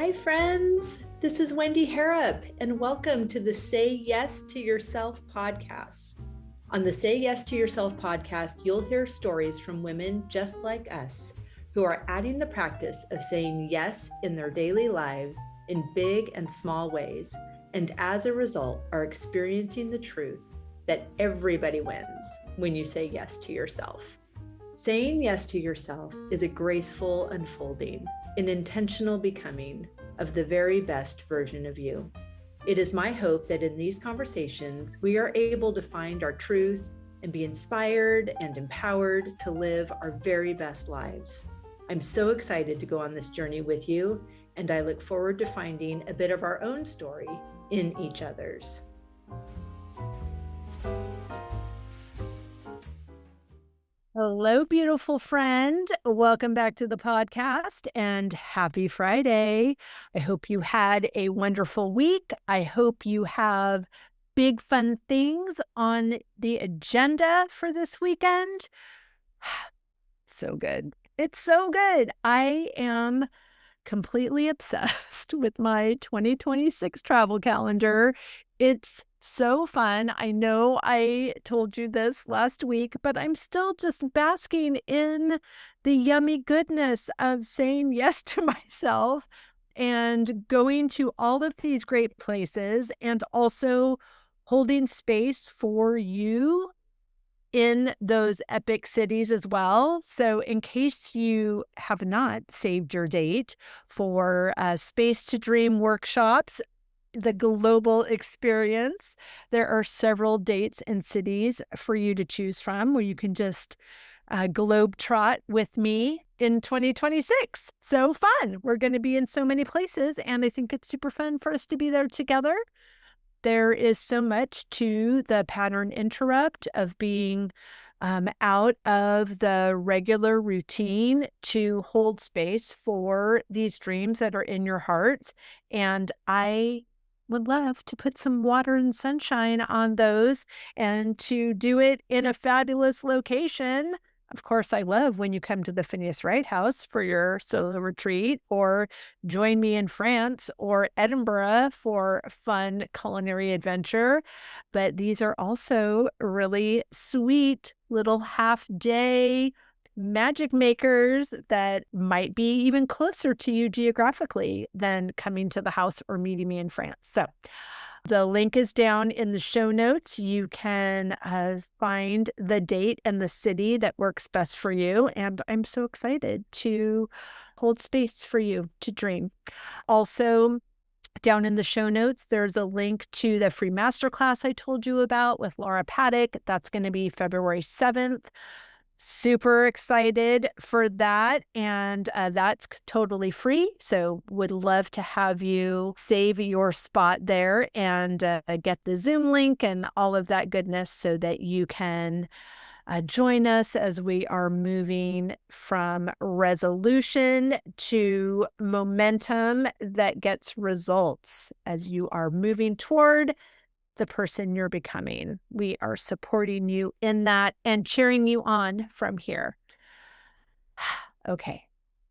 Hi, friends. This is Wendy Harrop, and welcome to the Say Yes to Yourself podcast. On the Say Yes to Yourself podcast, you'll hear stories from women just like us who are adding the practice of saying yes in their daily lives in big and small ways, and as a result, are experiencing the truth that everybody wins when you say yes to yourself. Saying yes to yourself is a graceful unfolding, an intentional becoming of the very best version of you. It is my hope that in these conversations, we are able to find our truth and be inspired and empowered to live our very best lives. I'm so excited to go on this journey with you, and I look forward to finding a bit of our own story in each other's. Hello, beautiful friend. Welcome back to the podcast and happy Friday. I hope you had a wonderful week. I hope you have big fun things on the agenda for this weekend. So good. It's so good. I am completely obsessed with my 2026 travel calendar. It's so fun. I know I told you this last week, but I'm still just basking in the yummy goodness of saying yes to myself and going to all of these great places and also holding space for you in those epic cities as well. So in case you have not saved your date for Space to Dream workshops, the global experience, there are several dates and cities for you to choose from where you can just globetrot with me in 2026. So fun. We're going to be in so many places, and I think it's super fun for us to be there together. There is so much to the pattern interrupt of being out of the regular routine to hold space for these dreams that are in your heart. And I would love to put some water and sunshine on those and to do it in a fabulous location. Of course, I love when you come to the Phineas Wright House for your solo retreat, or join me in France or Edinburgh for a fun culinary adventure. But these are also really sweet little half-day magic makers that might be even closer to you geographically than coming to the house or meeting me in France. So the link is down in the show notes. You can find the date and the city that works best for you. And I'm so excited to hold space for you to dream. Also, down in the show notes, there's a link to the free masterclass I told you about with Laura Paddock. That's going to be February 7th. Super excited for that. And that's totally free. So would love to have you save your spot there and get the Zoom link and all of that goodness so that you can join us as we are moving from resolution to momentum that gets results as you are moving toward the person you're becoming. We are supporting you in that and cheering you on from here. Okay,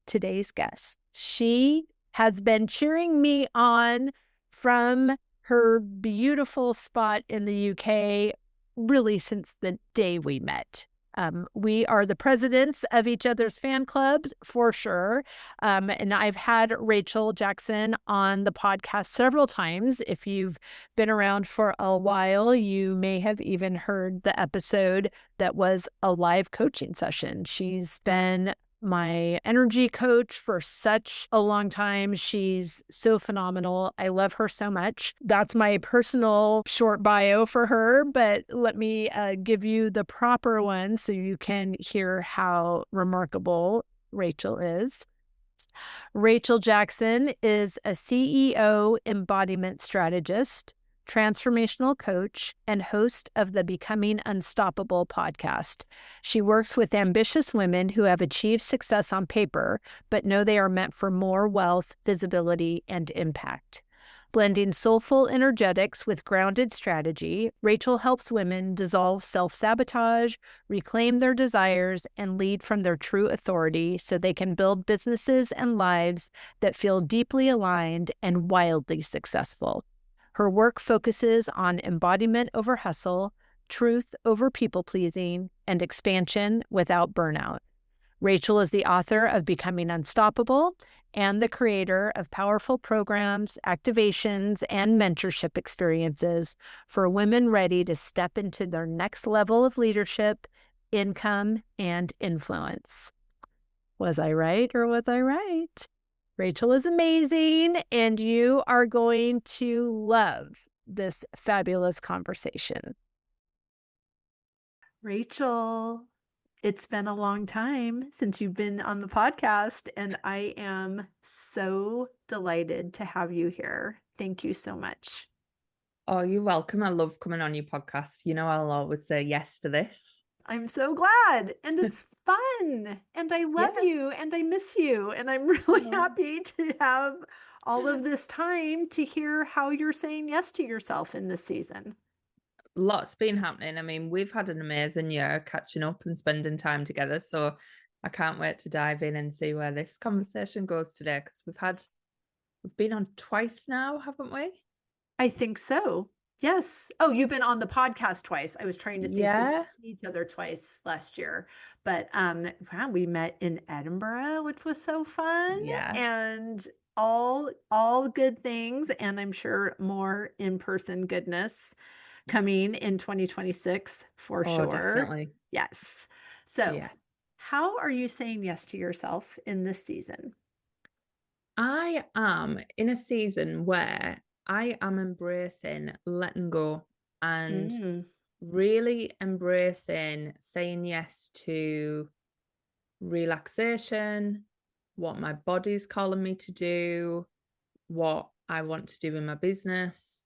today's guest. She has been cheering me on from her beautiful spot in the UK really since the day we met. We are the presidents of each other's fan clubs for sure. And I've had Rachel Jackson on the podcast several times. If you've been around for a while, you may have even heard the episode that was a live coaching session. She's been my energy coach for such a long time. She's so phenomenal. I love her so much. That's my personal short bio for her, but let me give you the proper one so you can hear how remarkable Rachel is. Rachel Jackson is a CEO embodiment strategist, transformational coach, and host of the Becoming Unstoppable podcast. She works with ambitious women who have achieved success on paper, but know they are meant for more wealth, visibility, and impact. Blending soulful energetics with grounded strategy, Rachel helps women dissolve self-sabotage, reclaim their desires, and lead from their true authority so they can build businesses and lives that feel deeply aligned and wildly successful. Her work focuses on embodiment over hustle, truth over people-pleasing, and expansion without burnout. Rachel is the author of Becoming Unstoppable and the creator of powerful programs, activations, and mentorship experiences for women ready to step into their next level of leadership, income, and influence. Was I right or was I right? Rachel is amazing, and you are going to love this fabulous conversation. Rachel, it's been a long time since you've been on the podcast, and I am so delighted to have you here. Thank you so much. Oh, you're welcome. I love coming on your podcast. You know, I'll always say yes to this. I'm so glad, and it's fun, and I love Yeah. you, and I miss you, and I'm really Oh. happy to have all of this time to hear how you're saying yes to yourself in this season. Lots been happening. I mean, we've had an amazing year catching up and spending time together. So I can't wait to dive in and see where this conversation goes today, because we've been on twice now, haven't we? I think so. Yes. Oh, you've been on the podcast twice. I was trying to think, did we Yeah. see each other twice last year? But wow, we met in Edinburgh, which was so fun, Yeah. and all good things, and I'm sure more in-person goodness coming in 2026 for Oh, sure. definitely. Yes. So, Yeah. how are you saying yes to yourself in this season? I am in a season where I am embracing letting go and Mm, really embracing saying yes to relaxation, what my body's calling me to do, what I want to do in my business,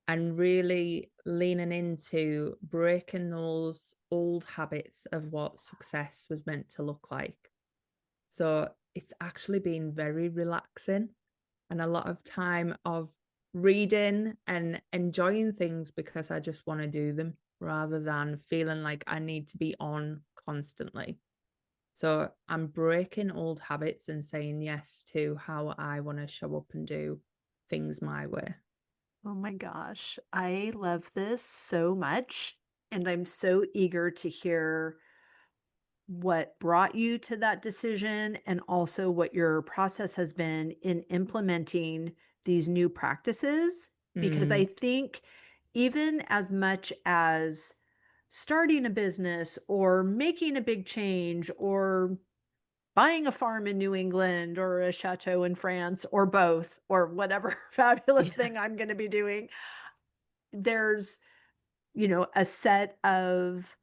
and really leaning into breaking those old habits of what success was meant to look like. So it's actually been very relaxing and a lot of time of reading and enjoying things because I just want to do them rather than feeling like I need to be on constantly. So I'm breaking old habits and saying yes to how I want to show up and do things my way. oh my gosh, I love this so much. And I'm so eager to hear what brought you to that decision and also what your process has been in implementing these new practices. Because I Mm, think, even as much as starting a business or making a big change or buying a farm in New England or a chateau in France or both or whatever fabulous yeah, thing I'm going to be doing, there's, a set of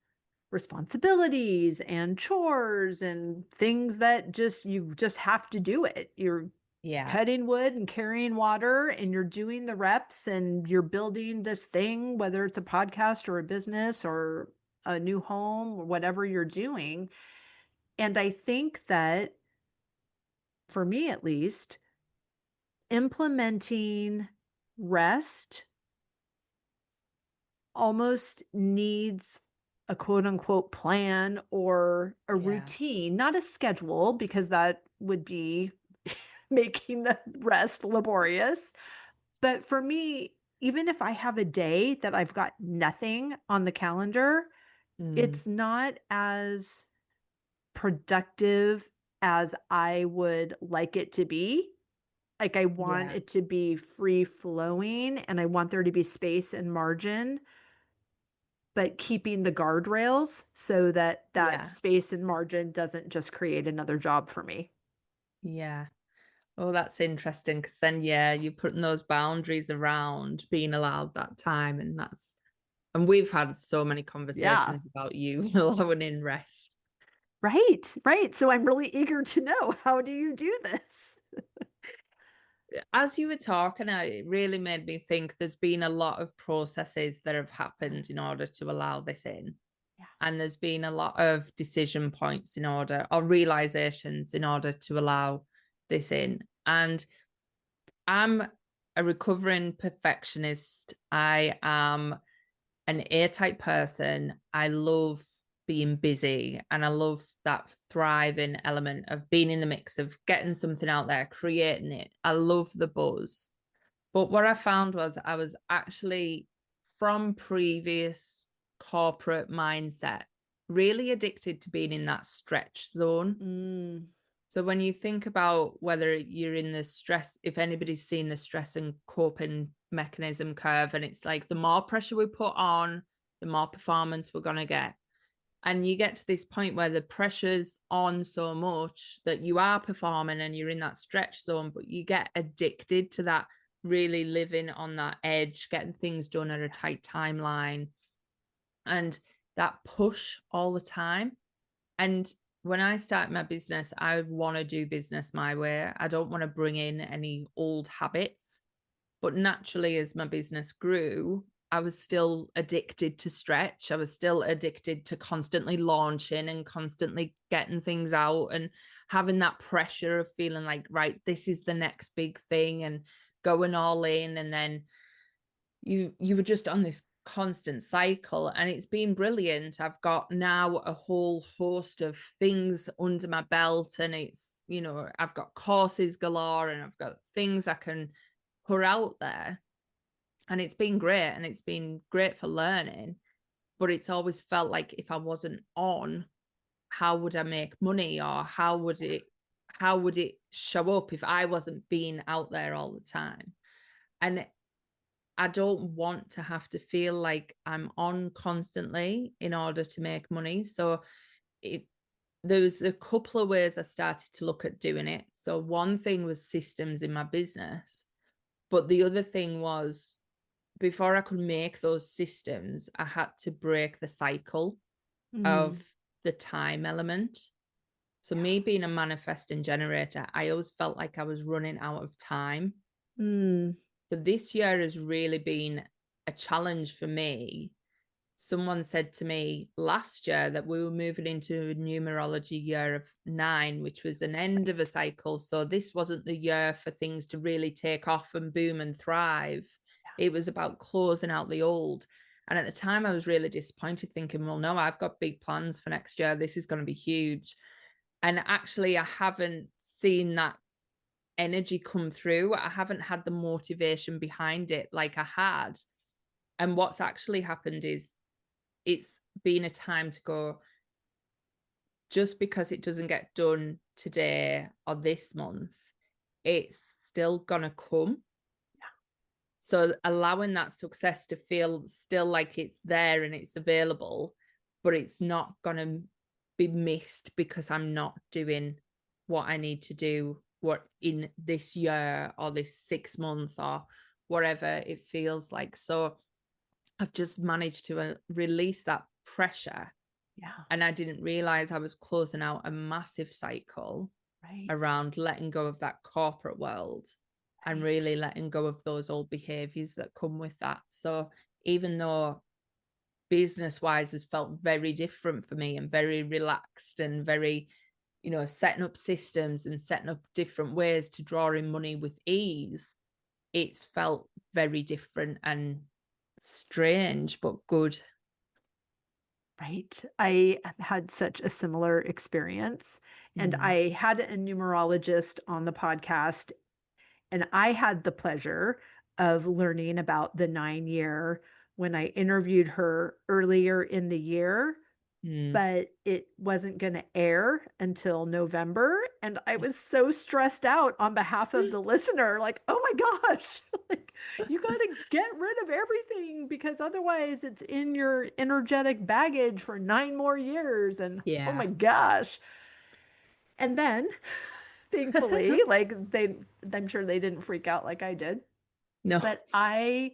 responsibilities and chores and things that you just have to do it. You're yeah, cutting wood and carrying water, and you're doing the reps, and you're building this thing, whether it's a podcast or a business or a new home or whatever you're doing. And I think that, for me at least, implementing rest almost needs a quote unquote plan or a yeah, routine, not a schedule, because that would be making the rest laborious. But for me, even if I have a day that I've got nothing on the calendar, mm, it's not as productive as I would like it to be. Like, I want yeah, it to be free flowing, and I want there to be space and margin, but keeping the guardrails so that that yeah, space and margin doesn't just create another job for me. yeah. Oh, that's interesting because then, yeah, you're putting those boundaries around being allowed that time. And we've had so many Yeah. conversations about you allowing in rest. Right. Right. So I'm really eager to know, how do you do this? As you were talking, it really made me think there's been a lot of processes that have happened in order to allow this in. Yeah. And there's been a lot of decision points in order, or realizations in order to allow this in. And I'm a recovering perfectionist. I am an A-type person. I love being busy, and I love that thriving element of being in the mix of getting something out there, creating it. I love the buzz. But what I found was I was actually, from previous corporate mindset, really addicted to being in that stretch zone. So when you think about whether you're in the stress, if anybody's seen the stress and coping mechanism curve, and it's like the more pressure we put on, the more performance we're going to get. And you get to this point where the pressure's on so much that you are performing and you're in that stretch zone, but you get addicted to that, really living on that edge, getting things done at a tight timeline, and that push all the time. And when I start my business, I want to do business my way. I don't want to bring in any old habits. But naturally, as my business grew, I was still addicted to stretch. I was still addicted to constantly launching and constantly getting things out and having that pressure of feeling like, right, this is the next big thing, and going all in. And then you were just on this constant cycle, and it's been brilliant. I've got now a whole host of things under my belt, and it's, I've got courses galore, and I've got things I can put out there, and it's been great, and it's been great for learning. But it's always felt like if I wasn't on, how would I make money, or how would it show up if I wasn't being out there all the time? And I don't want to have to feel like I'm on constantly in order to make money. So there was a couple of ways I started to look at doing it. So one thing was systems in my business, but the other thing was, before I could make those systems, I had to break the cycle of the time element. So me being a manifesting generator, I always felt like I was running out of time. So this year has really been a challenge for me. Someone said to me last year that we were moving into a numerology year of 9, which was an end of a cycle. So this wasn't the year for things to really take off and boom and thrive. It was about closing out the old. And at the time I was really disappointed, thinking, well, no, I've got big plans for next year. This is going to be huge. And actually I haven't seen that energy come through. I haven't had the motivation behind it like I had. And what's actually happened is it's been a time to go, just because it doesn't get done today or this month, it's still gonna come. So allowing that success to feel still like it's there and it's available, but it's not gonna be missed because I'm not doing what I need to do, what in this year or this 6 month or whatever it feels like. So I've just managed to release that pressure. And I didn't realize I was closing out a massive cycle around letting go of that corporate world and really letting go of those old behaviors that come with that. So even though business wise has felt very different for me and very relaxed and very, setting up systems and setting up different ways to draw in money with ease, it's felt very different and strange, but good. Right. I had such a similar experience. And I had a numerologist on the podcast, and I had the pleasure of learning about the 9-year when I interviewed her earlier in the year, but it wasn't going to air until November. And I was so stressed out on behalf of the listener, like, oh my gosh, like, you got to get rid of everything because otherwise it's in your energetic baggage for 9 more years. And oh my gosh. And then thankfully, like I'm sure they didn't freak out like I did. No. But I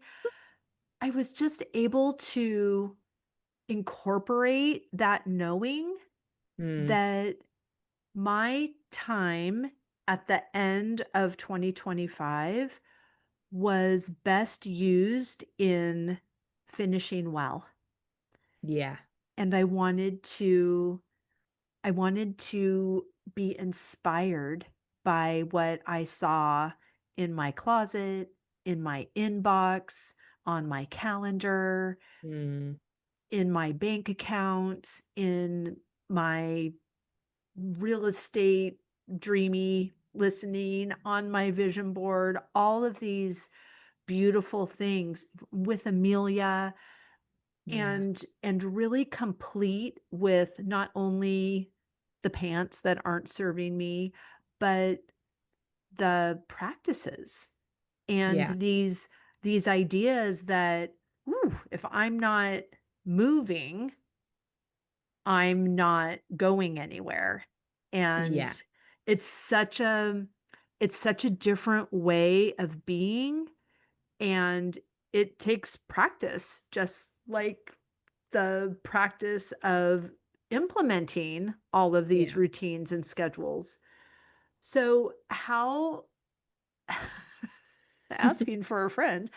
was just able to incorporate that knowing that my time at the end of 2025 was best used in finishing well. Yeah. And I wanted to be inspired by what I saw in my closet, in my inbox, on my calendar, Mm. in my bank account, in my real estate dreamy listening, on my vision board, all of these beautiful things with Amelia, Yeah. and really complete with not only the pants that aren't serving me, but the practices and Yeah. these ideas that, ooh, if I'm not moving, I'm not going anywhere. And Yeah. it's such a it's such a different way of being, and it takes practice, just like the practice of implementing all of these Yeah. routines and schedules. So how asking for a friend,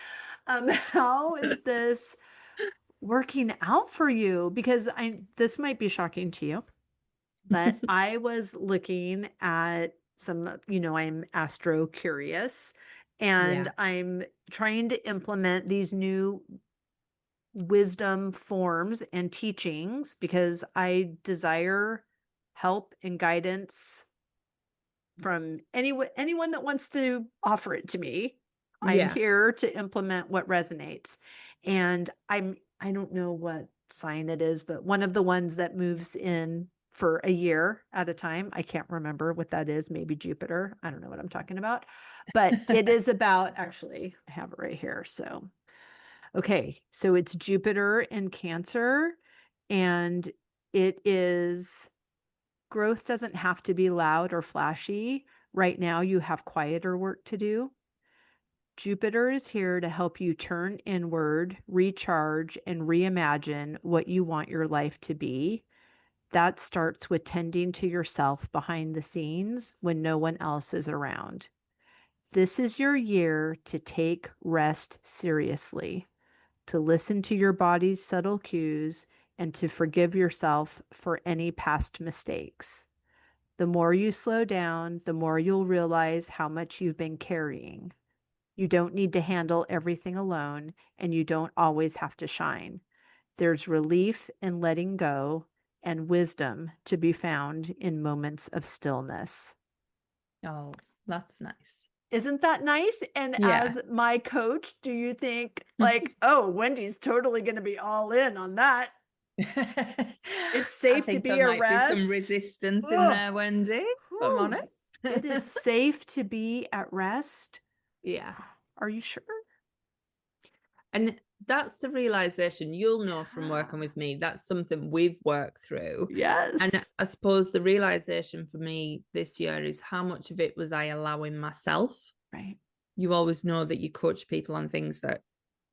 how is this working out for you? Because this might be shocking to you, but I was looking at some, I'm astro curious, and Yeah. I'm trying to implement these new wisdom forms and teachings because I desire help and guidance from anyone that wants to offer it to me. I'm Yeah. here to implement what resonates. And I don't know what sign it is, but one of the ones that moves in for a year at a time. I can't remember what that is, maybe Jupiter. I don't know what I'm talking about. But it is about, actually, I have it right here. So, okay, so it's Jupiter in Cancer, and it is growth doesn't have to be loud or flashy. Right now, you have quieter work to do. Jupiter is here to help you turn inward, recharge, and reimagine what you want your life to be. That starts with tending to yourself behind the scenes when no one else is around. This is your year to take rest seriously, to listen to your body's subtle cues, and to forgive yourself for any past mistakes. The more you slow down, the more you'll realize how much you've been carrying. You don't need to handle everything alone, and you don't always have to shine. There's relief in letting go and wisdom to be found in moments of stillness. Oh, that's nice. Isn't that nice? And Yeah. as my coach, do you think, like, oh, Wendy's totally going to be all in on that? It's I safe to think there be a might be some rest. resistance in Oh, there, Wendy, if I'm whew. honest. It is safe to be at rest. Yeah. Are you sure? And that's the realization you'll know from working Yeah. with me. That's something we've worked through. And Yes. I suppose the realization for me this year is how much of it was I allowing myself. Right. You always know that you coach people on things that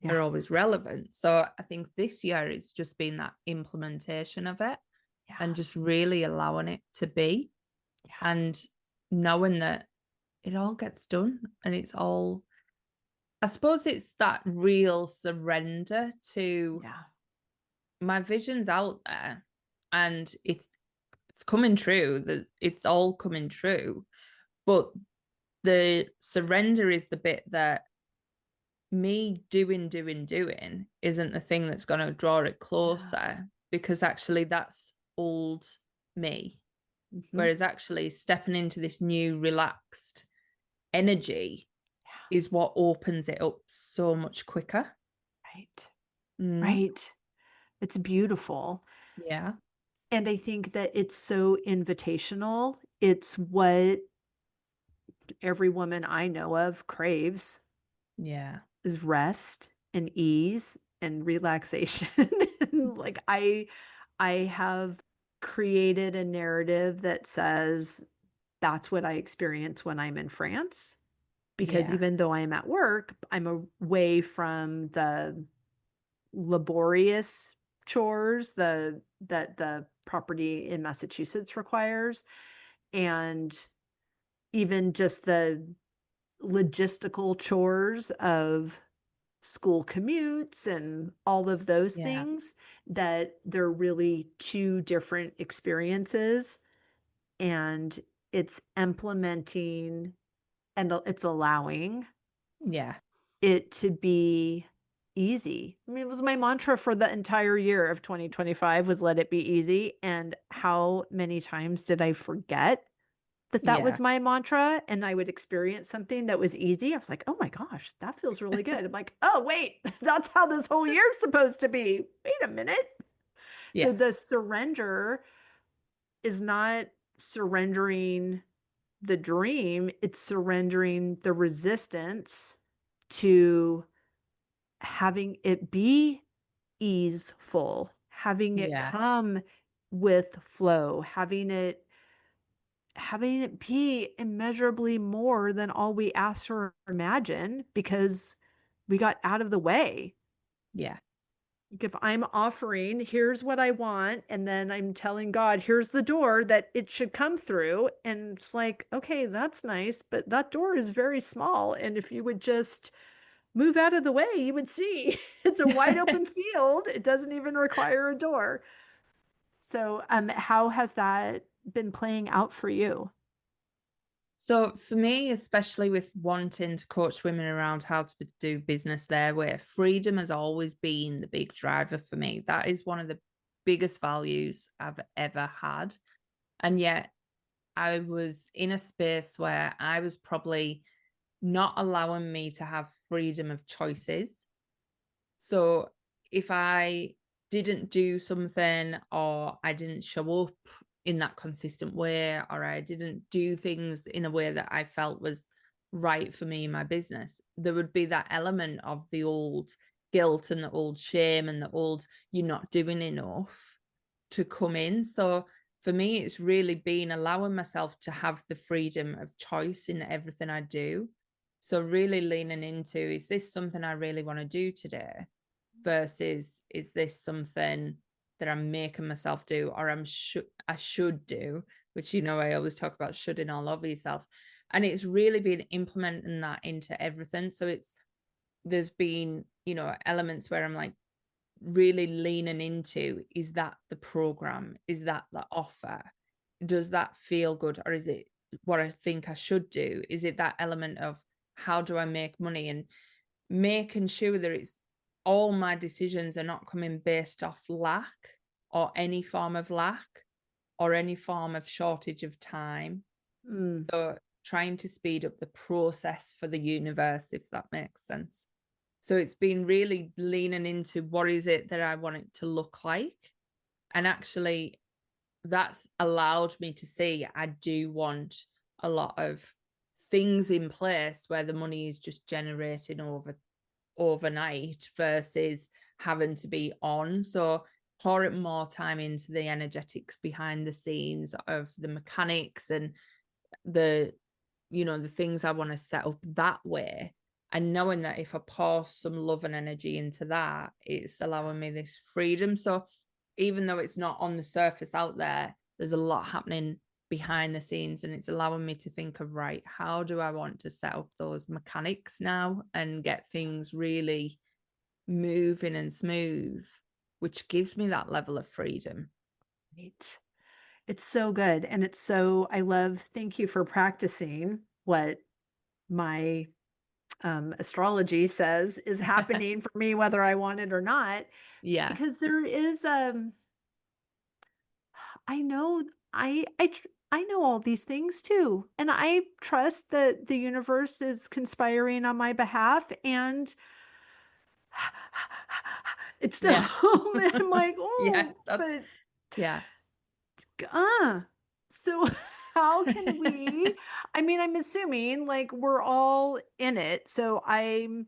Yeah. are always relevant. So I think this year it's just been that implementation of it Yeah. and just really allowing it to be Yeah. and knowing that it all gets done and it's all, I suppose it's that real surrender to Yeah. my vision's out there and it's coming true. It's all coming true. But the surrender is the bit that me doing isn't the thing that's going to draw it closer because actually that's old me. Mm-hmm. Whereas actually stepping into this new relaxed energy is what opens it up so much quicker. Right. Mm. Right. It's beautiful. Yeah. And I think that it's so invitational. It's what every woman I know of craves, Yeah. is rest and ease and relaxation. Like I have created a narrative that says that's what I experience when I'm in France, because Yeah. even though I'm at work, I'm away from the laborious chores that the property in Massachusetts requires, and even just the logistical chores of school commutes and all of those Yeah. things, that they're really two different experiences, and it's implementing and it's allowing Yeah. it to be easy. I mean, it was my mantra for the entire year of 2025 was let it be easy. And how many times did I forget that that Yeah. was my mantra? And I would experience something that was easy. I was like, oh my gosh, that feels really good. I'm like, oh, wait, that's how this whole year's supposed to be. Wait a minute. So Yeah. the surrender is not surrendering the dream, it's surrendering the resistance to having it be easeful, having it Yeah. come with flow, having it be immeasurably more than all we asked or imagined because we got out of the way. Yeah. Like if I'm offering, here's what I want, and then I'm telling God, here's the door that it should come through. And it's like, okay, that's nice, but that door is very small. And if you would just move out of the way, you would see it's a wide open field. It doesn't even require a door. So, how has that been playing out for you? So for me, especially with wanting to coach women around how to do business their way, freedom has always been the big driver for me. That is one of the biggest values I've ever had. And yet I was in a space where I was probably not allowing me to have freedom of choices. So if I didn't do something or I didn't show up in that consistent way or I didn't do things in a way that I felt was right for me in my business, there would be that element of the old guilt and the old shame and the old you're not doing enough to come in. So for me, it's really been allowing myself to have the freedom of choice in everything I do. So really leaning into, is this something I really want to do today? Versus, is this something that I'm making myself do or I should do, which I always talk about shoulding all over yourself. And it's really been implementing that into everything. So there's been, elements where I'm like really leaning into, is that the program? Is that the offer? Does that feel good? Or is it what I think I should do? Is it that element of how do I make money and making sure that it's all my decisions are not coming based off lack or any form of lack or any form of shortage of time. Mm, So trying to speed up the process for the universe, if that makes sense. So it's been really leaning into what is it that I want it to look like. And actually, that's allowed me to see I do want a lot of things in place where the money is just generating overnight versus having to be on. So pouring more time into the energetics behind the scenes of the mechanics and the things I want to set up that way. And knowing that if I pour some love and energy into that, it's allowing me this freedom. So even though it's not on the surface out there, there's a lot happening behind the scenes, and it's allowing me to think of, right, how do I want to set up those mechanics now and get things really moving and smooth, which gives me that level of freedom. right. It's so good. And thank you for practicing what my astrology says is happening for me, whether I want it or not, Yeah. because there is, I know, I know all these things too. And I trust that the universe is conspiring on my behalf. And it's still, Yeah. I'm like, Yeah. oh, but Yeah. Uh, so how can we I mean, I'm assuming like we're all in it. So I'm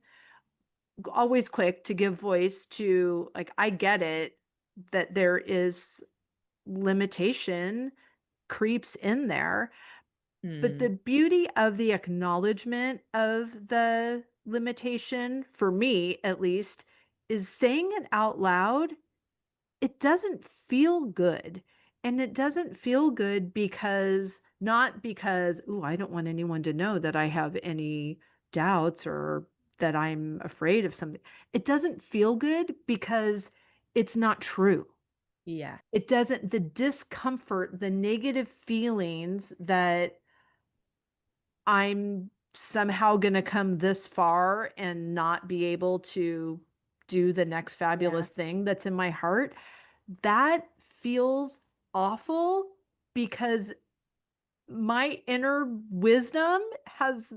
always quick to give voice to like I get it that there is limitation creeps in there, but the Mm, beauty of the acknowledgement of the limitation for me at least is saying it out loud. It doesn't feel good, and it doesn't feel good because not because, "Ooh, I don't want anyone to know that I have any doubts or that I'm afraid of something." It doesn't feel good because it's not true. yeah. It doesn't the discomfort, the negative feelings that I'm somehow going to come this far and not be able to do the next fabulous thing that's in my heart, that feels awful because my inner wisdom has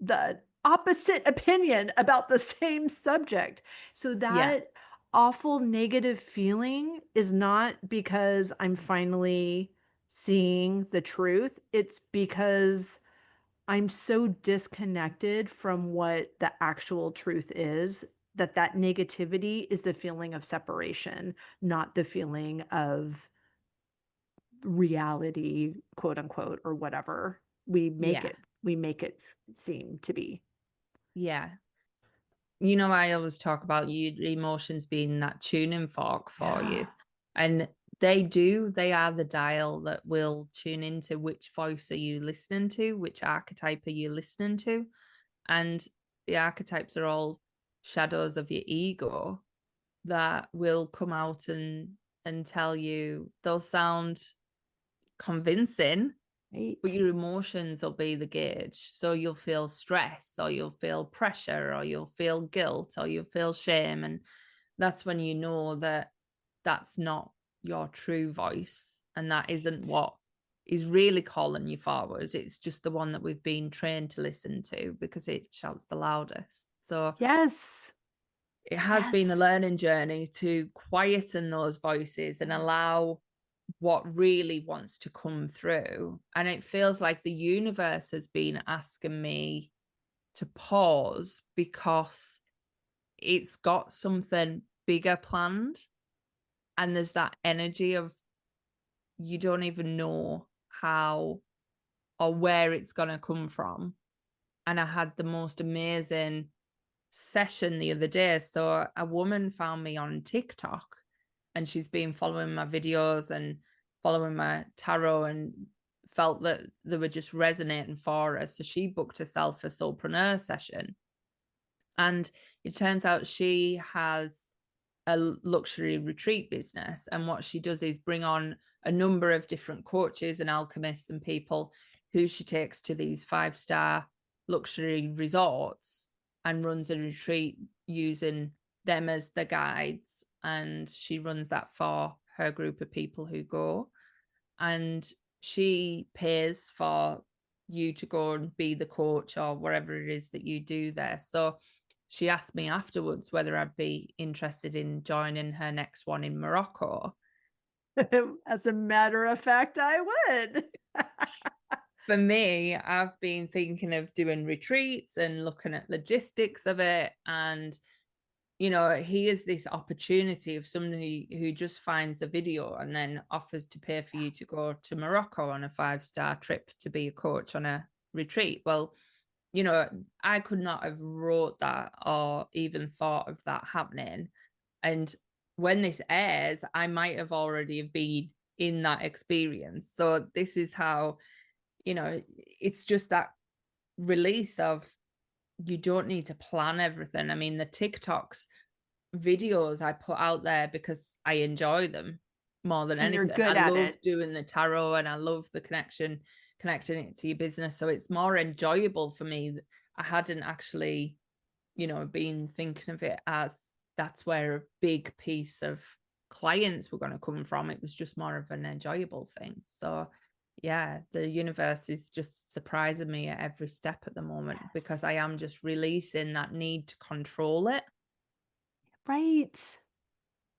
the opposite opinion about the same subject. So that awful negative feeling is not because I'm finally seeing the truth. It's because I'm so disconnected from what the actual truth is, that that negativity is the feeling of separation, not the feeling of reality, quote unquote, or whatever Yeah. we make it seem to be. Yeah. You know, I always talk about your emotions being that tuning fork for you. And they are the dial that will tune into which voice are you listening to, which archetype are you listening to. And the archetypes are all shadows of your ego that will come out and tell you, they'll sound convincing, Right. but your emotions will be the gauge. So you'll feel stress, or you'll feel pressure, or you'll feel guilt, or you'll feel shame. And that's when you know that that's not your true voice. And that isn't what is really calling you forward. It's just the one that we've been trained to listen to because it shouts the loudest. So Yes. it has been a learning journey to quieten those voices and allow what really wants to come through. And it feels like the universe has been asking me to pause because it's got something bigger planned. And there's that energy of you don't even know how or where it's going to come from. And I had the most amazing session the other day. So a woman found me on TikTok, and she's been following my videos and following my tarot and felt that they were just resonating for her. So she booked herself a soulpreneur session. And it turns out she has a luxury retreat business. And what she does is bring on a number of different coaches and alchemists and people who she takes to these 5-star luxury resorts and runs a retreat using them as the guides. And she runs that for her group of people who go. And she pays for you to go and be the coach or whatever it is that you do there. So she asked me afterwards whether I'd be interested in joining her next one in Morocco. As a matter of fact, I would. For me, I've been thinking of doing retreats and looking at logistics of it. And, you know, here's this opportunity of somebody who just finds a video and then offers to pay for you to go to Morocco on a 5-star trip to be a coach on a retreat. Well, you know, I could not have wrote that or even thought of that happening. And when this airs, I might have already been in that experience. So this is how, you know, it's just that release of, you don't need to plan everything. I mean, the TikToks videos I put out there because I enjoy them more than And anything. you're good I at love it. doing the tarot, and I love the connecting it to your business. So it's more enjoyable for me. I hadn't actually, you know, been thinking of it as that's where a big piece of clients were going to come from. It was just more of an enjoyable thing. So yeah, the universe is just surprising me at every step at the moment because I am just releasing that need to control it. Right.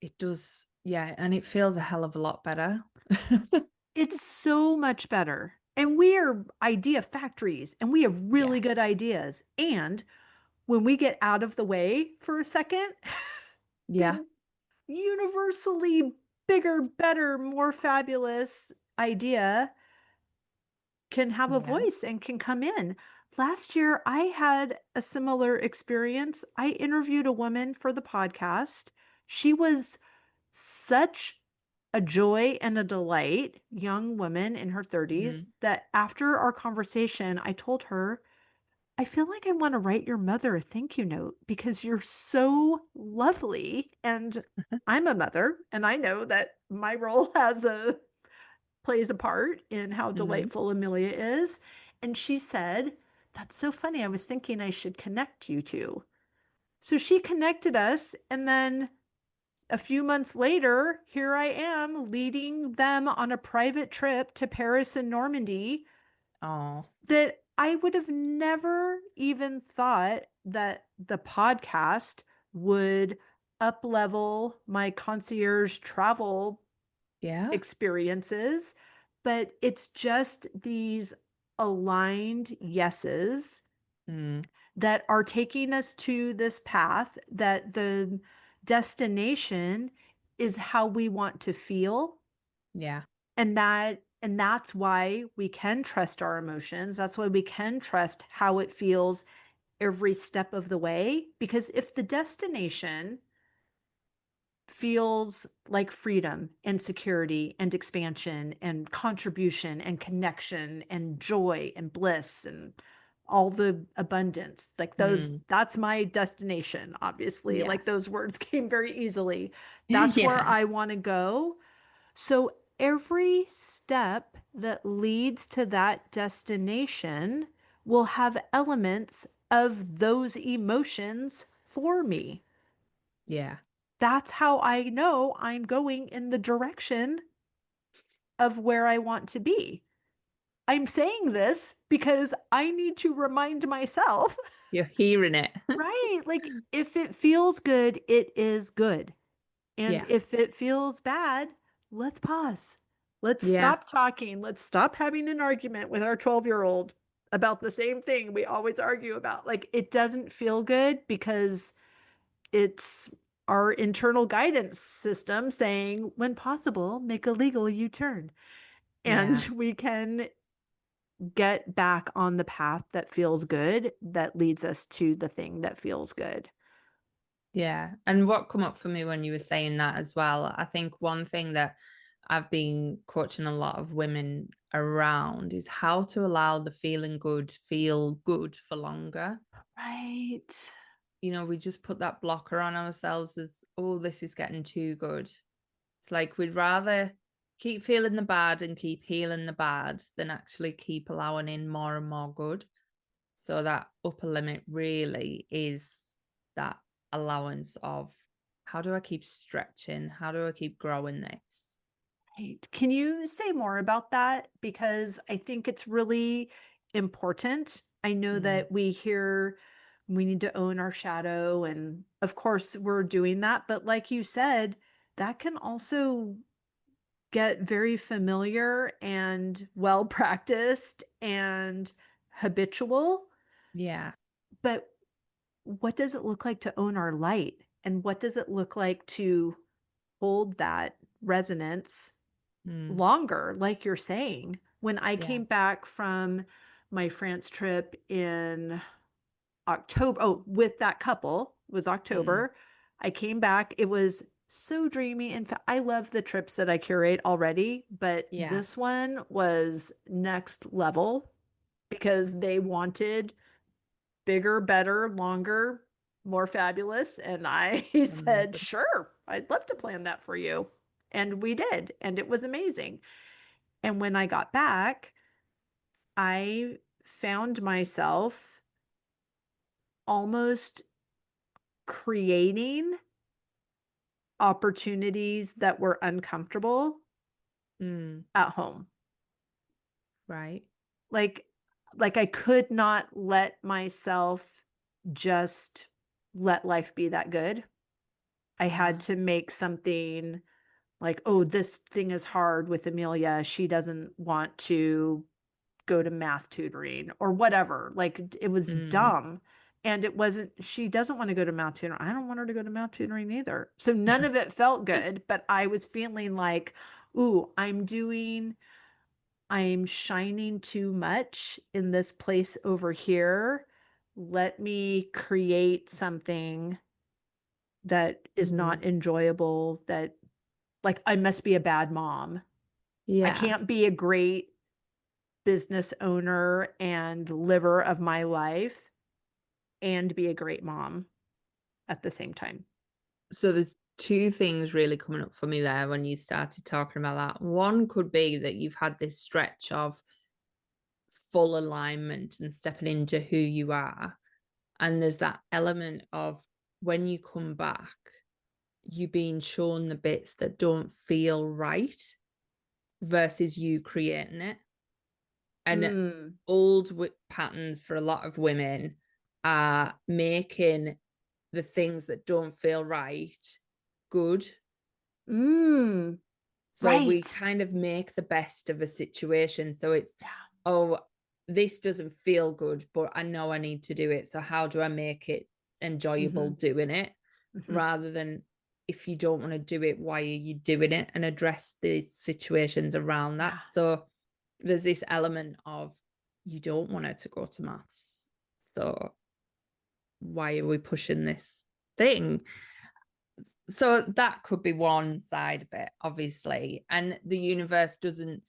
It does. Yeah. And it feels a hell of a lot better. It's so much better. And we are idea factories and we have really good ideas. And when we get out of the way for a second, Yeah. the universally bigger, better, more fabulous idea can have a voice and can come in. Last year, I had a similar experience. I interviewed a woman for the podcast. She was such a joy and a delight, young woman in her 30s, that after our conversation, I told her, I feel like I want to write your mother a thank you note because you're so lovely. And I'm a mother, and I know that my role plays a part in how delightful Amelia is. And she said that's so funny. I was thinking I should connect you two. So she connected us, and then a few months later, here I am leading them on a private trip to Paris and Normandy Oh, that I would have never even thought that the podcast would up level my concierge travel yeah. experiences. But it's just these aligned yeses Mm, that are taking us to this path, that the destination is how we want to feel. yeah. And that's why we can trust our emotions. That's why we can trust how it feels every step of the way. Because if the destination feels like freedom and security and expansion and contribution and connection and joy and bliss and all the abundance, like those, Mm, that's my destination. Obviously, yeah. like those words came very easily. That's where Yeah. I want to go. So every step that leads to that destination will have elements of those emotions for me. Yeah. That's how I know I'm going in the direction of where I want to be. I'm saying this because I need to remind myself, You're hearing it. right? Like, if it feels good, it is good. And Yeah. if it feels bad, let's pause. Let's stop Yes. talking. Let's stop having an argument with our 12-year-old about the same thing we always argue about. Like, it doesn't feel good because it's our internal guidance system saying, when possible, make a legal U-turn. And Yeah. we can get back on the path that feels good, that leads us to the thing that feels good. Yeah. And what come up for me when you were saying that as well, I think one thing that I've been coaching a lot of women around is how to allow the feeling good feel good for longer. Right. You know, we just put that blocker on ourselves as, oh, this is getting too good. It's like we'd rather keep feeling the bad and keep healing the bad than actually keep allowing in more and more good. So that upper limit really is that allowance of, how do I keep stretching? How do I keep growing this? Right. Can you say more about that? Because I think it's really important. I know Mm, that we hear we need to own our shadow, and of course, we're doing that. But like you said, that can also get very familiar and well practiced and habitual. yeah. But what does it look like to own our light? And what does it look like to hold that resonance Mm, longer, like you're saying? When I yeah. came back from my France trip in October, oh, with that couple, it was Mm, October. I came back. It was so dreamy. In fact, I love the trips that I curate already, but yeah. this one was next level because they wanted bigger, better, longer, more fabulous. And I said, Amazing. sure, I'd love to plan that for you. And we did. And it was amazing. And when I got back, I found myself almost creating opportunities that were uncomfortable Mm, at home. right. Like like I could not let myself just let life be that good. I had Uh-huh. to make something like, oh, this thing is hard with Amelia. She doesn't want to go to math tutoring or whatever. Like, it was Mm. dumb. And it wasn't, she doesn't want to go to math tutoring. I don't want her to go to math tutoring either. So none of it felt good, but I was feeling like, ooh, I'm shining too much in this place over here. Let me create something that is not Mm. enjoyable, that, like, I must be a bad mom. I Yeah. can't be a great business owner and liver of my life and be a great mom at the same time. So there's two things really coming up for me there when you started talking about that. One could be that you've had this stretch of full alignment and stepping into who you are. And there's that element of when you come back, you being shown the bits that don't feel right versus you creating it. And old patterns for a lot of women are making the things that don't feel right good. So we kind of make the best of a situation. So it's, oh, this doesn't feel good, but I know I need to do it. So how do I make it enjoyable doing it? Rather than, if you don't want to do it, why are you doing it? And address the situations around that. So there's this element of, you don't want her to go to maths. So why are we pushing this thing? So that could be one side of it, obviously. And the universe doesn't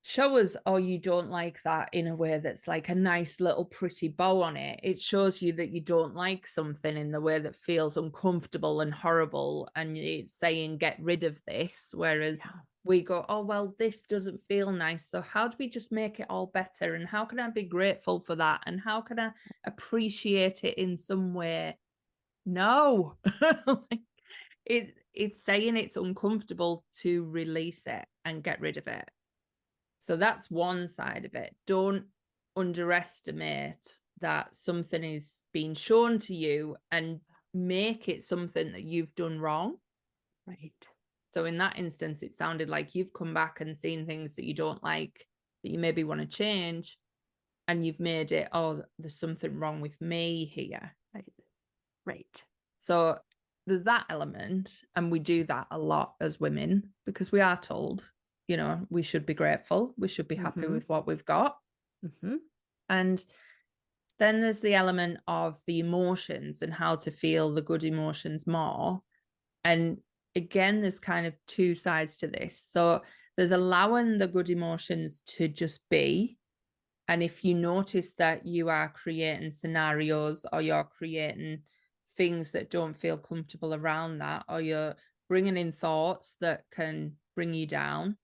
show us, oh, you don't like that in a way that's like a nice little pretty bow on it. It shows you that you don't like something in the way that feels uncomfortable and horrible, and it's saying, get rid of this. Whereas we go, oh, well, this doesn't feel nice. So how do we just make it all better? And how can I be grateful for that? And how can I appreciate it in some way? No. It's saying it's uncomfortable to release it and get rid of it. So that's one side of it. Don't underestimate that something is being shown to you and make it something that you've done wrong. So in that instance, it sounded like you've come back and seen things that you don't like, that you maybe want to change, and you've made it, oh, there's something wrong with me here. So there's that element, and we do that a lot as women because we are told, you know, we should be grateful, we should be happy with what we've got. And then there's the element of the emotions and how to feel the good emotions more. And again, there's kind of two sides to this. So there's allowing the good emotions to just be. And if you notice that you are creating scenarios, or you're creating things that don't feel comfortable around that, or you're bringing in thoughts that can bring you down,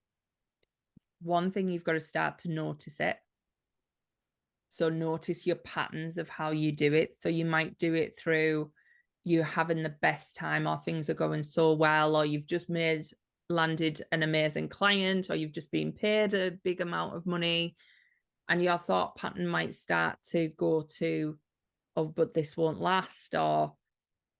one thing, you've got to start to notice it. So notice your patterns of how you do it. So you might do it through you having the best time, or things are going so well, or you've just landed an amazing client, or you've just been paid a big amount of money, and your thought pattern might start to go to, oh, but this won't last, or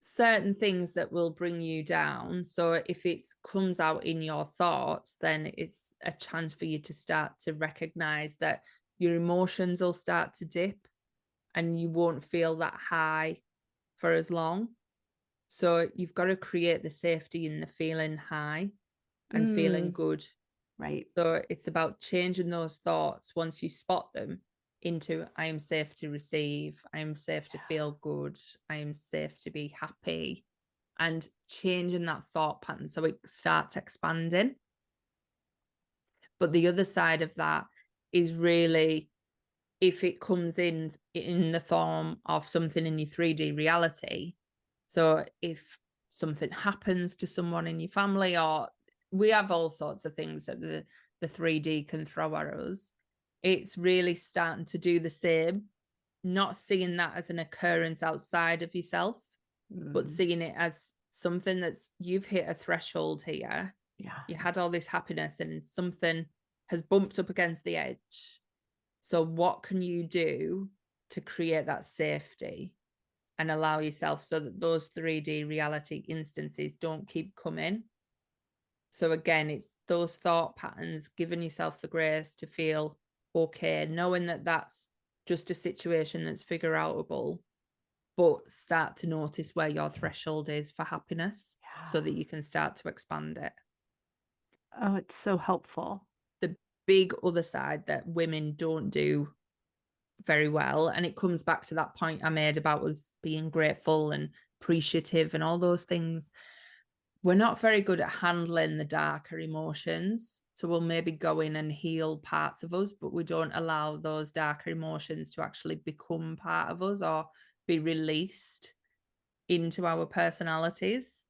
certain things that will bring you down. So if it comes out in your thoughts, then it's a chance for you to start to recognize that your emotions will start to dip and you won't feel that high for as long. So you've got to create the safety in the feeling high and feeling good. So it's about changing those thoughts once you spot them into, I am safe to receive, I am safe to feel good, I am safe to be happy, and changing that thought pattern so it starts expanding. But the other side of that is really, if it comes in the form of something in your 3D reality. So if something happens to someone in your family, or we have all sorts of things that the 3D can throw at us, it's really starting to do the same, not seeing that as an occurrence outside of yourself, but seeing it as something that's, you've hit a threshold here. You had all this happiness and something has bumped up against the edge. So what can you do to create that safety and allow yourself so that those 3D reality instances don't keep coming? So again, it's those thought patterns, giving yourself the grace to feel okay, knowing that that's just a situation that's figure outable, but start to notice where your threshold is for happiness so that you can start to expand it. Oh, it's so helpful. The big other side that women don't do very well, and it comes back to that point I made about us being grateful and appreciative and all those things. We're not very good at handling the darker emotions. So we'll maybe go in and heal parts of us, but we don't allow those darker emotions to actually become part of us or be released into our personalities.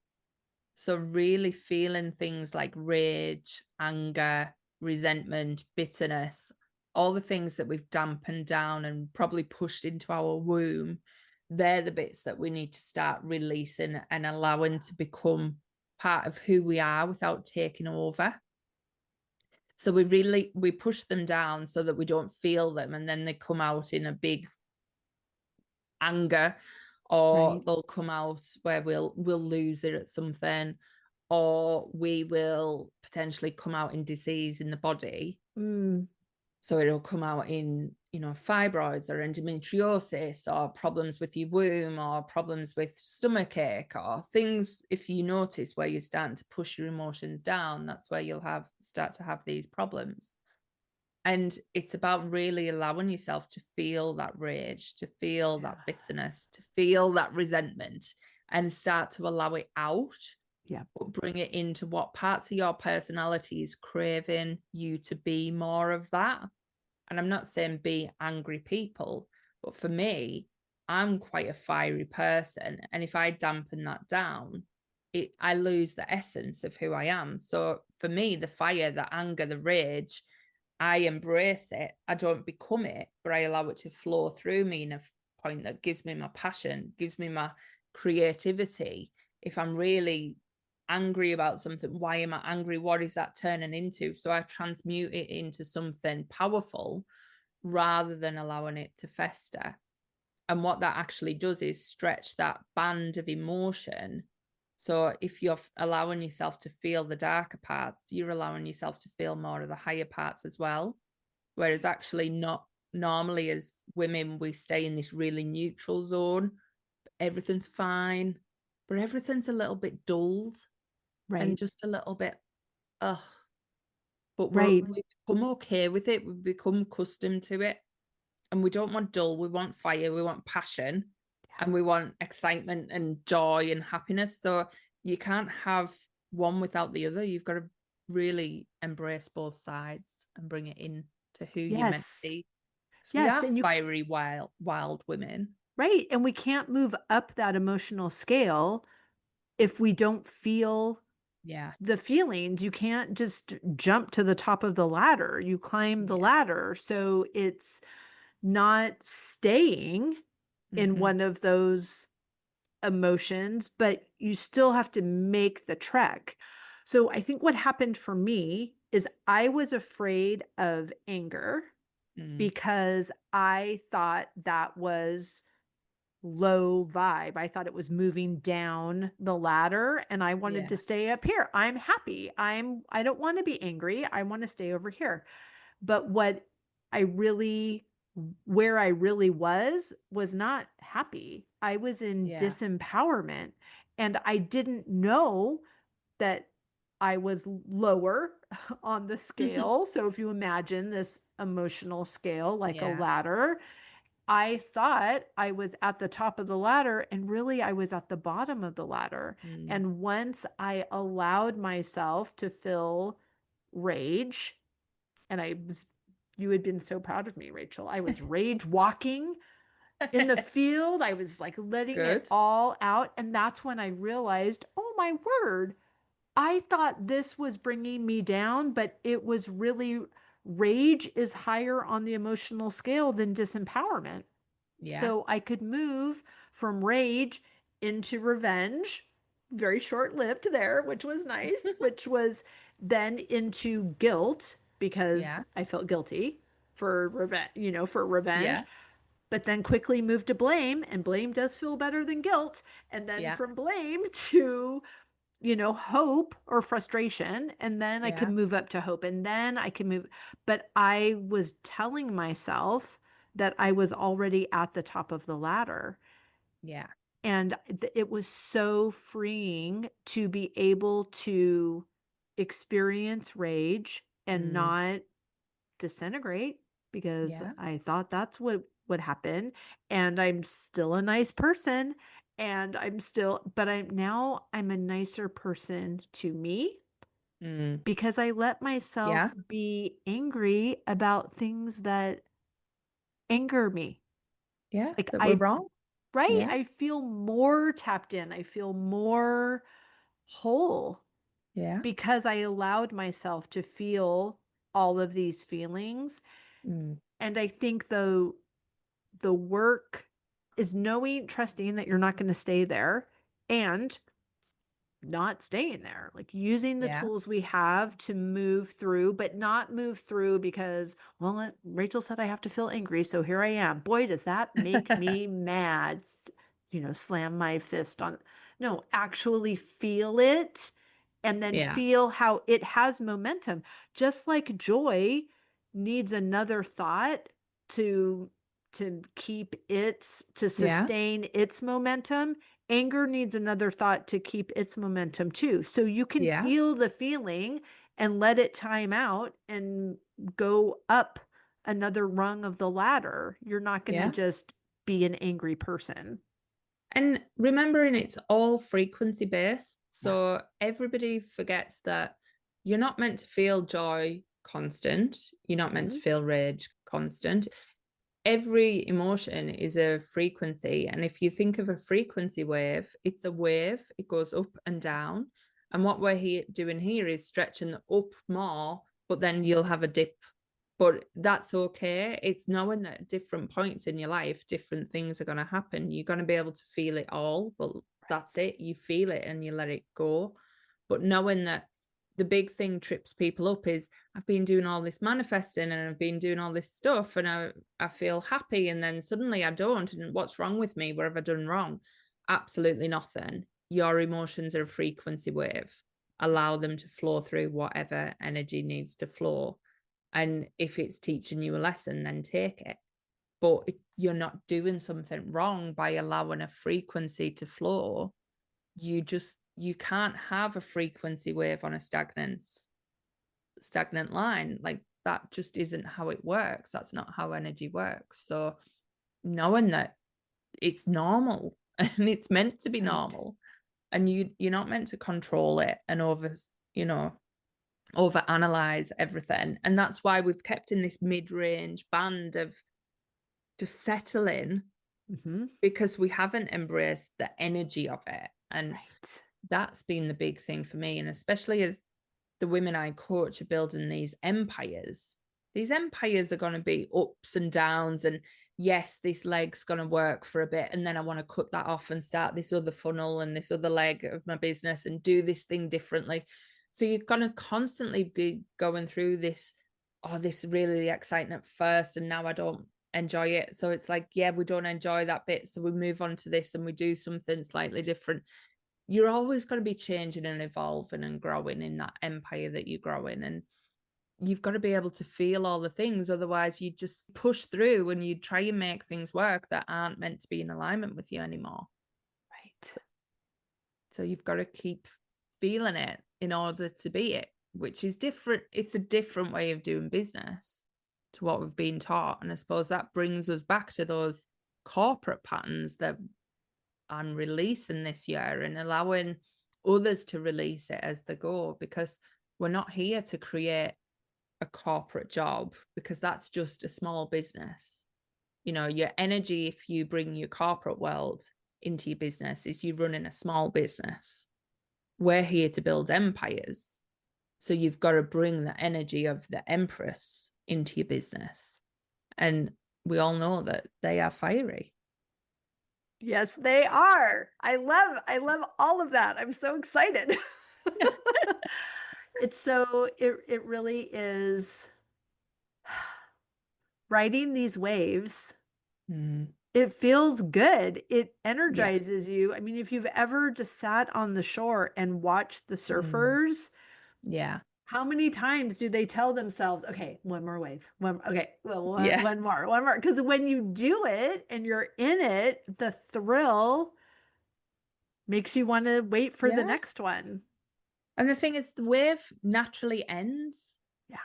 So really feeling things like rage, anger, resentment, bitterness, all the things that we've dampened down and probably pushed into our womb, they're the bits that we need to start releasing and allowing to become part of who we are without taking over. So we push them down so that we don't feel them, and then they come out in a big anger, or Right. they'll come out where we'll lose it at something, or we will potentially come out in disease in the body. So it'll come out in, fibroids or endometriosis, or problems with your womb, or problems with stomach ache, or things. If you notice where you're starting to push your emotions down, that's where you'll start to have these problems. And it's about really allowing yourself to feel that rage, to feel that bitterness, to feel that resentment, and start to allow it out. Yeah. But bring it into what parts of your personality is craving you to be more of that. And I'm not saying be angry people, but for me, I'm quite a fiery person. And if I dampen that down, I lose the essence of who I am. So for me, the fire, the anger, the rage, I embrace it. I don't become it, but I allow it to flow through me in a point that gives me my passion, gives me my creativity. If I'm really angry about something, why am I angry? What is that turning into? So I transmute it into something powerful rather than allowing it to fester. And what that actually does is stretch that band of emotion. So if you're allowing yourself to feel the darker parts, you're allowing yourself to feel more of the higher parts as well. Whereas actually not normally, as women, we stay in this really neutral zone. Everything's fine, but everything's a little bit dulled, Right. and just a little bit, but Right. we've become okay with it. We've become accustomed to it. And we don't want dull. We want fire. We want passion. And we want excitement and joy and happiness. So you can't have one without the other. You've got to really embrace both sides and bring it in to who you're meant to be. Because we Yes. are And fiery, wild women. right. And we can't move up that emotional scale if we don't feel Yeah. the feelings. You can't just jump to the top of the ladder. You climb the ladder. So it's not staying in one of those emotions, but you still have to make the trek. So I think what happened for me is I was afraid of anger because I thought that was low vibe. I thought it was moving down the ladder and I wanted to stay up here. I'm happy. I don't want to be angry. I want to stay over here. But I really where I really was not happy. I was in disempowerment and I didn't know that I was lower on the scale. So if you imagine this emotional scale like a ladder, I thought I was at the top of the ladder and really I was at the bottom of the ladder. And once I allowed myself to feel rage, and you had been so proud of me, Rachel. I was rage walking in the field. I was like letting it all out. And that's when I realized, oh my word, I thought this was bringing me down, but it was really rage is higher on the emotional scale than disempowerment. So I could move from rage into revenge, very short lived there, which was nice, which was then into guilt because I felt guilty for revenge, but then quickly moved to blame, and blame does feel better than guilt. And then from blame to hope or frustration. And then I could move up to hope. And then I could move. But I was telling myself that I was already at the top of the ladder. Yeah. And it was so freeing to be able to experience rage and not disintegrate because I thought that's what would happen. And I'm still a nice person and but I'm a nicer person to me because I let myself be angry about things that anger me. Yeah. Like That we're wrong. right? Yeah. I feel more tapped in. I feel more whole Yeah. because I allowed myself to feel all of these feelings. And I think the work is knowing, trusting that you're not going to stay there, and not staying there, like using the Yeah. tools we have to move through, but not move through because, well, Rachel said I have to feel angry, so here I am. Boy, does that make me mad. Slam my fist on. No, actually feel it, and then Yeah. feel how it has momentum. Just like joy needs another thought to keep its, to Yeah. sustain its momentum. Anger needs another thought to keep its momentum too. So you can Yeah. feel the feeling and let it time out and go up another rung of the ladder. You're not going to Yeah. just be an angry person. And remembering it's all frequency based. Yeah. So everybody forgets that you're not meant to feel joy constant. You're not meant to feel rage constant. Every emotion is a frequency. And if you think of a frequency wave, it's a wave, it goes up and down. And what we're doing here is stretching up more, but then you'll have a dip. But that's okay. It's knowing that at different points in your life, different things are going to happen. You're going to be able to feel it all, but that's it. You feel it and you let it go. But knowing that the big thing trips people up is I've been doing all this manifesting and I've been doing all this stuff and I feel happy, and then suddenly I don't. And what's wrong with me? What have I done wrong? Absolutely nothing. Your emotions are a frequency wave. Allow them to flow through whatever energy needs to flow. And if it's teaching you a lesson, then take it. But if you're not doing something wrong by allowing a frequency to flow, you can't have a frequency wave on a stagnant line. Like that just isn't how it works. That's not how energy works. So knowing that it's normal and it's meant to be normal, and you're not meant to control it and overanalyze everything. And that's why we've kept in this mid-range band of just settling, because we haven't embraced the energy of it. And that's been the big thing for me. And especially as the women I coach are building these empires are going to be ups and downs. And yes, this leg's going to work for a bit, and then I want to cut that off and start this other funnel and this other leg of my business and do this thing differently. So you're going to constantly be going through this, this really exciting at first, and now I don't enjoy it. So it's like, yeah, we don't enjoy that bit, so we move on to this and we do something slightly different. You're always going to be changing and evolving and growing in that empire that you grow in. And you've got to be able to feel all the things. Otherwise, you just push through and you try and make things work that aren't meant to be in alignment with you anymore. Right. So you've got to keep feeling it in order to be it, which is different. It's a different way of doing business to what we've been taught. And I suppose that brings us back to those corporate patterns that I'm releasing this year and allowing others to release it as they go, because we're not here to create a corporate job, because that's just a small business. Your energy, if you bring your corporate world into your business, is you running a small business. We're here to build empires. So you've got to bring the energy of the empress into your business. And we all know that they are fiery. Yes, they are. I love all of that. I'm so excited. It really is riding these waves. It feels good. It energizes you. I mean, if you've ever just sat on the shore and watched the surfers, how many times do they tell themselves, okay, one more wave, one more? Because when you do it and you're in it, the thrill makes you want to wait for the next one. And the thing is, the wave naturally ends. Yeah.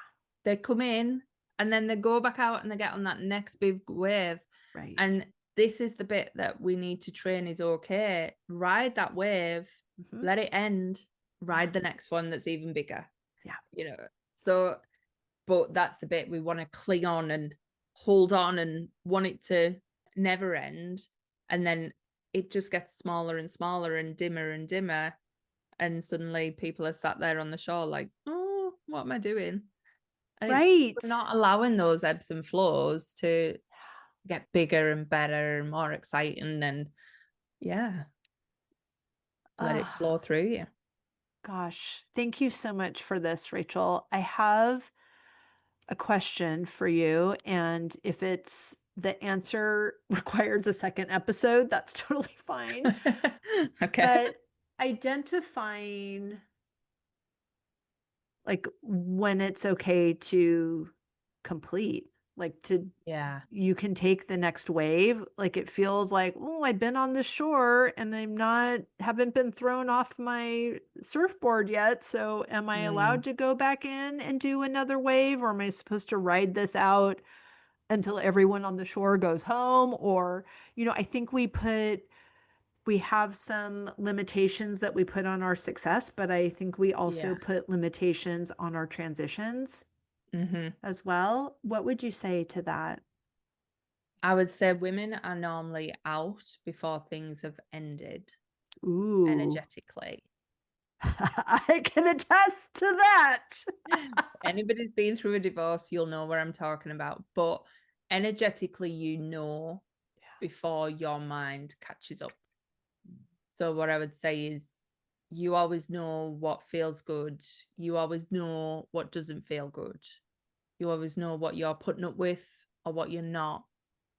They come in and then they go back out and they get on that next big wave. Right. And this is the bit that we need to train is, okay, ride that wave, let it end, ride the next one that's even bigger. Yeah. So, but that's the bit we want to cling on and hold on and want it to never end. And then it just gets smaller and smaller and dimmer. And suddenly people are sat there on the shore like, oh, what am I doing? And Right. we're not allowing those ebbs and flows to get bigger and better and more exciting, and let it flow through you. Gosh, thank you so much for this, Rachel. I have a question for you, and if it's the answer requires a second episode, that's totally fine. Okay. But identifying like when it's okay to complete, like to you can take the next wave. Like it feels like, oh, I've been on the shore and haven't been thrown off my surfboard yet. So am I allowed to go back in and do another wave, or am I supposed to ride this out until everyone on the shore goes home? Or, I think we have some limitations that we put on our success, but I think we also put limitations on our transitions as well. What would you say to that? I would say women are normally out before things have ended. Ooh. Energetically. I can attest to that. Anybody's been through a divorce, you'll know what I'm talking about. But energetically, before your mind catches up. So what I would say is you always know what feels good. You always know what doesn't feel good. You always know what you're putting up with or what you're not.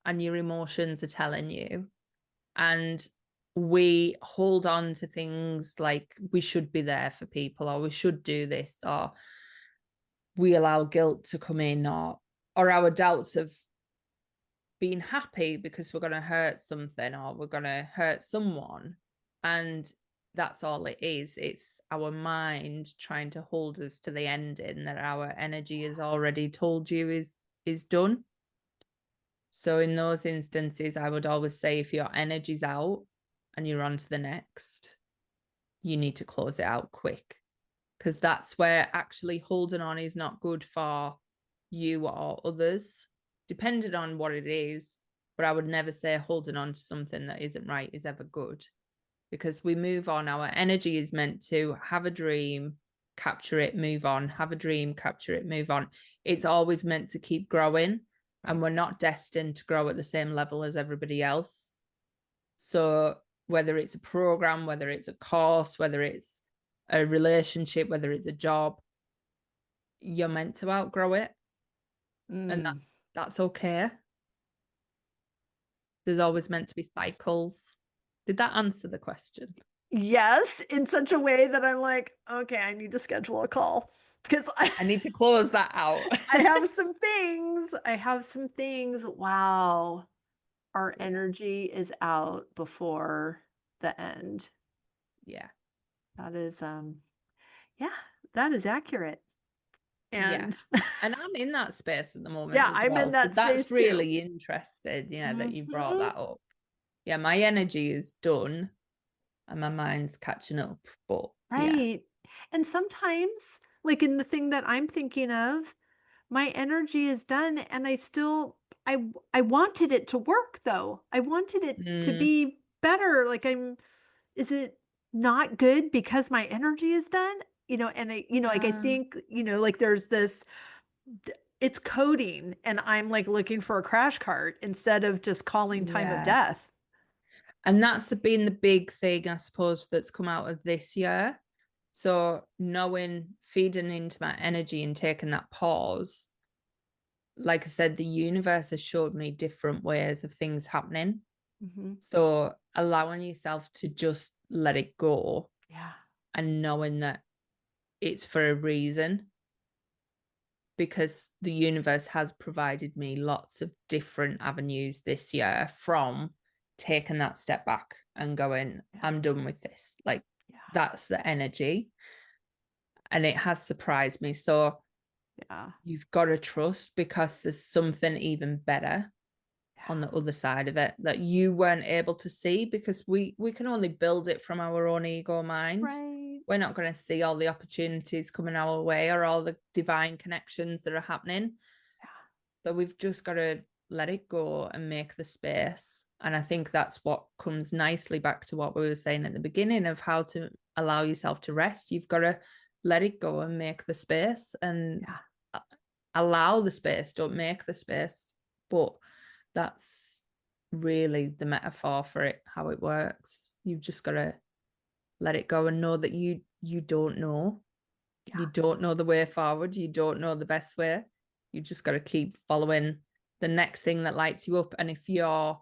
And your emotions are telling you. And we hold on to things like we should be there for people, or we should do this, or we allow guilt to come in, or our doubts of being happy because we're going to hurt something or we're going to hurt someone. And that's all it is. It's our mind trying to hold us to the ending that our energy has already told you is done. So in those instances, I would always say if your energy's out and you're on to the next, you need to close it out quick, because that's where actually holding on is not good for you or others, depending on what it is. But I would never say holding on to something that isn't right is ever good, because we move on. Our energy is meant to have a dream, capture it, move on, have a dream, capture it, move on. It's always meant to keep growing, and we're not destined to grow at the same level as everybody else. So whether it's a program, whether it's a course, whether it's a relationship, whether it's a job, you're meant to outgrow it. And that's okay. There's always meant to be cycles. Did that answer the question? Yes, in such a way that I'm like, okay, I need to schedule a call because I need to close that out. I have some things. Wow. Our energy is out before the end. Yeah. That is that is accurate. And and I'm in that space at the moment. Yeah, as I'm well. in that so space that's really interesting, that you brought that up. Yeah, my energy is done and my mind's catching up. But right. And sometimes, like in the thing that I'm thinking of, my energy is done and I wanted it to work though. I wanted it to be better. Like is it not good because my energy is done? And like I think, like there's this, it's coding and I'm like looking for a crash cart instead of just calling time of death. And that's been the big thing, I suppose, that's come out of this year. So knowing, feeding into my energy and taking that pause, like I said, the universe has showed me different ways of things happening. So allowing yourself to just let it go. And knowing that it's for a reason, because the universe has provided me lots of different avenues this year, from taking that step back and going, I'm done with this. Like that's the energy. And it has surprised me. So you've got to trust, because there's something even better on the other side of it that you weren't able to see, because we can only build it from our own ego mind. Right. We're not going to see all the opportunities coming our way or all the divine connections that are happening. So we've just got to let it go and make the space. And I think that's what comes nicely back to what we were saying at the beginning of how to allow yourself to rest. You've got to let it go and make the space. And allow the space, don't make the space. But that's really the metaphor for it, how it works. You've just got to let it go and know that you don't know. Yeah. You don't know the way forward. You don't know the best way. You just got to keep following the next thing that lights you up. And if you're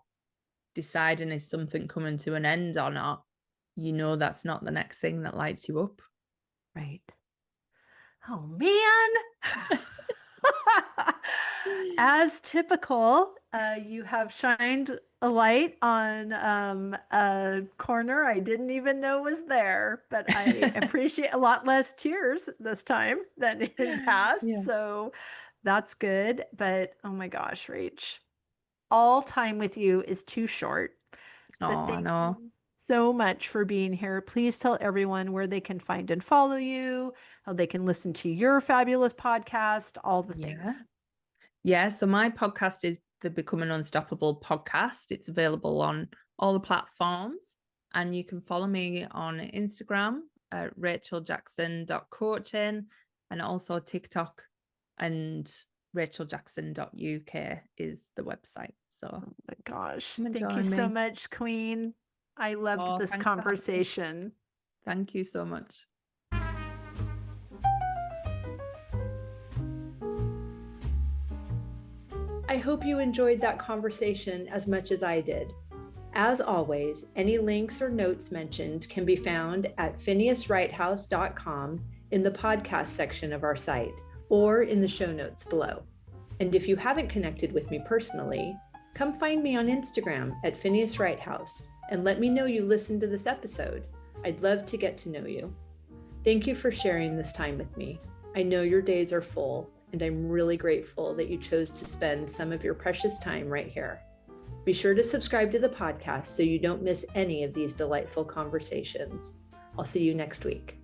deciding is something coming to an end or not, you know that's not the next thing that lights you up. Right. Oh, man. As typical, you have shined a light on a corner I didn't even know was there, but I appreciate a lot less tears this time than in past. Yeah. So that's good. But oh my gosh, Rach, all time with you is too short. But thank you so much for being here. Please tell everyone where they can find and follow you, how they can listen to your fabulous podcast, all the things. Yeah, so my podcast is the Becoming Unstoppable podcast. It's available on all the platforms, and you can follow me on Instagram at racheljackson.coaching, and also TikTok, and racheljackson.uk is the website. So, oh my gosh, thank you so much, Queen. I loved this conversation. Thank you so much. I hope you enjoyed that conversation as much as I did. As always, any links or notes mentioned can be found at phineaswrighthouse.com in the podcast section of our site or in the show notes below. And if you haven't connected with me personally, come find me on Instagram at Phineas Wrighthouse and let me know you listened to this episode. I'd love to get to know you. Thank you for sharing this time with me. I know your days are full, and I'm really grateful that you chose to spend some of your precious time right here. Be sure to subscribe to the podcast so you don't miss any of these delightful conversations. I'll see you next week.